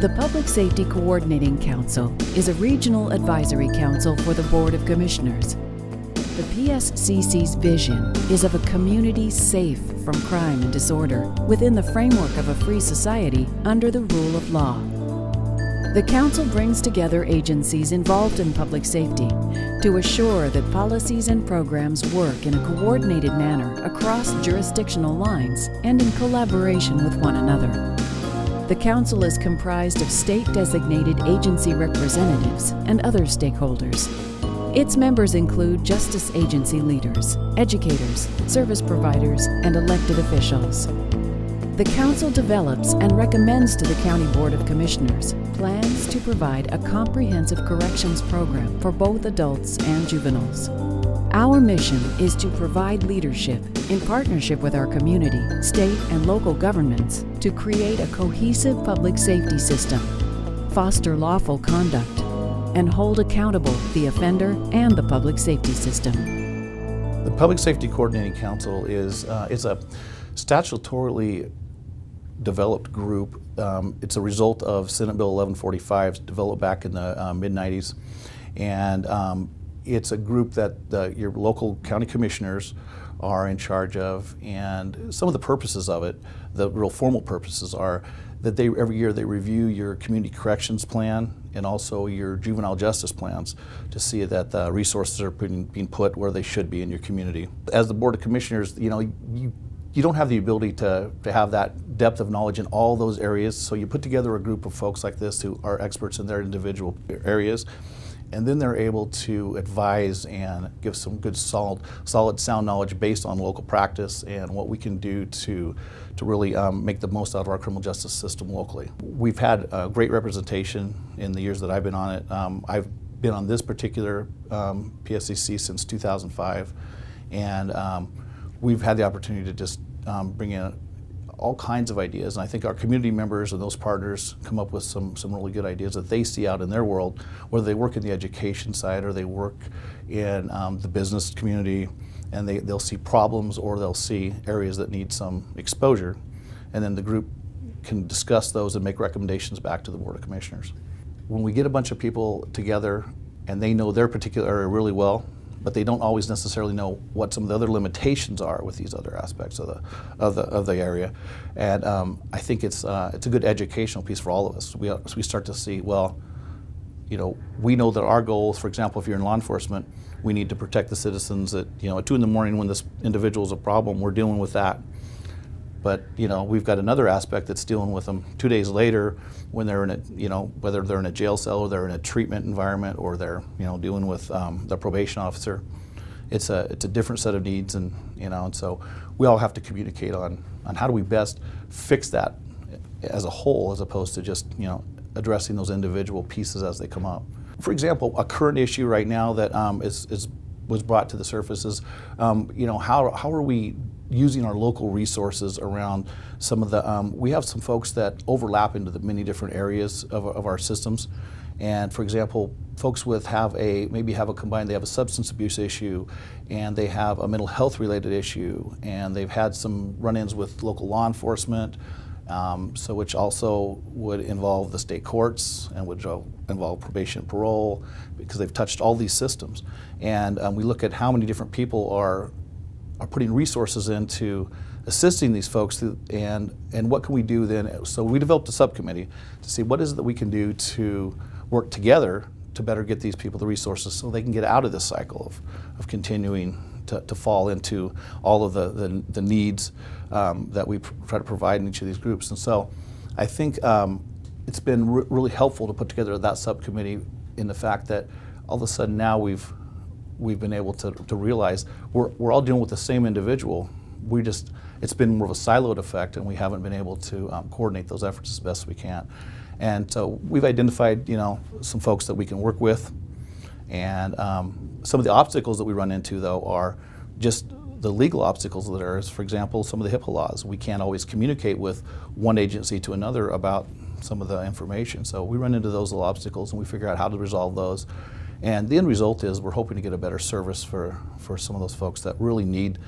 The Public Safety Coordinating Council is a regional advisory council for the Board of Commissioners. The Pscc's vision is of a community safe from crime and disorder within the framework of a free society under the rule of law. The Council brings together agencies involved in public safety to assure that policies and programs work in a coordinated manner across jurisdictional lines and in collaboration with one another. The Council is comprised of state-designated agency representatives and other stakeholders. Its members include justice agency leaders, educators, service providers, and elected officials. The Council develops and recommends to the County Board of Commissioners plans to provide a comprehensive corrections program for both adults and juveniles. Our mission is to provide leadership in partnership with our community, state, and local governments to create a cohesive public safety system, foster lawful conduct, and hold accountable the offender and the public safety system. The Public Safety Coordinating Council is a statutorily developed group. It's a result of Senate Bill 1145, developed back in the mid-90s. And it's a group that your local county commissioners are in charge of. And some of the purposes of it, the real formal purposes, are that every year they review your community corrections plan and also your juvenile justice plans to see that the resources are being put where they should be in your community. As the Board of Commissioners, you don't have the ability to have that depth of knowledge in all those areas, so you put together a group of folks like this who are experts in their individual areas, and then they're able to advise and give some good, solid, sound knowledge based on local practice and what we can do to really make the most out of our criminal justice system locally. We've had a great representation in the years that I've been on it. I've been on this particular Pscc since 2005, and we've had the opportunity to just bring in all kinds of ideas, and I think our community members and those partners come up with some really good ideas that they see out in their world, whether they work in the education side or they work in the business community, and they'll see problems or they'll see areas that need some exposure, and then the group can discuss those and make recommendations back to the Board of Commissioners. When we get a bunch of people together and they know their particular area really well, but they don't always necessarily know what some of the other limitations are with these other aspects of the area. And I think it's a good educational piece for all of us. We start to see, well, we know that our goals, for example, if you're in law enforcement, we need to protect the citizens at 2 in the morning when this individual is a problem, we're dealing with that. But we've got another aspect that's dealing with them 2 days later when they're in a, whether they're in a jail cell or they're in a treatment environment or they're dealing with the probation officer. It's a different set of needs, and so we all have to communicate on how do we best fix that as a whole, as opposed to just addressing those individual pieces as they come up. For example, a current issue right now that was brought to the surface is how are we using our local resources around some of the, we have some folks that overlap into the many different areas of our systems. And for example, folks maybe have a combined, they have a substance abuse issue and they have a mental health related issue, and they've had some run-ins with local law enforcement, which also would involve the state courts and would involve probation and parole, because they've touched all these systems. And we look at how many different people are putting resources into assisting these folks, and what can we do then? So we developed a subcommittee to see what is it that we can do to work together to better get these people the resources so they can get out of this cycle of continuing to fall into all of the needs that we try to provide in each of these groups. And so I think it's been really helpful to put together that subcommittee in the fact that all of a sudden now we've been able to realize we're all dealing with the same individual. It's been more of a siloed effect, and we haven't been able to coordinate those efforts as best we can. And so we've identified some folks that we can work with, and some of the obstacles that we run into though are just the legal obstacles that are, for example, some of the HIPAA laws. We can't always communicate with one agency to another about some of the information. So we run into those little obstacles and we figure out how to resolve those. And the end result is we're hoping to get a better service for some of those folks that really need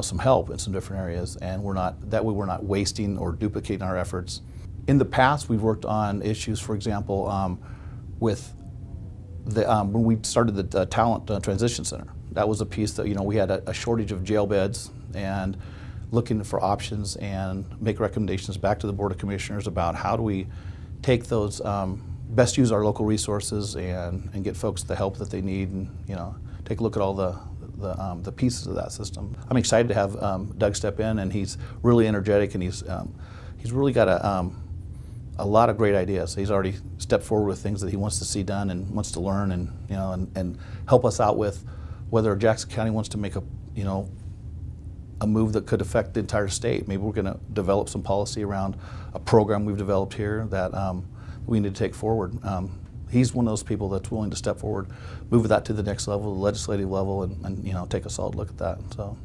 some help in some different areas, and we're not wasting or duplicating our efforts. In the past, we've worked on issues, for example, with the, when we started the Talent Transition Center. That was a piece that, we had a shortage of jail beds, and looking for options and make recommendations back to the Board of Commissioners about how do we take those, best use our local resources and get folks the help that they need, and take a look at all the pieces of that system. I'm excited to have Doug step in, and he's really energetic, and he's really got a lot of great ideas. He's already stepped forward with things that he wants to see done and wants to learn, and and help us out with whether Jackson County wants to make a move that could affect the entire state. Maybe we're going to develop some policy around a program we've developed here that we need to take forward. He's one of those people that's willing to step forward, move that to the next level, the legislative level, and take a solid look at that. So.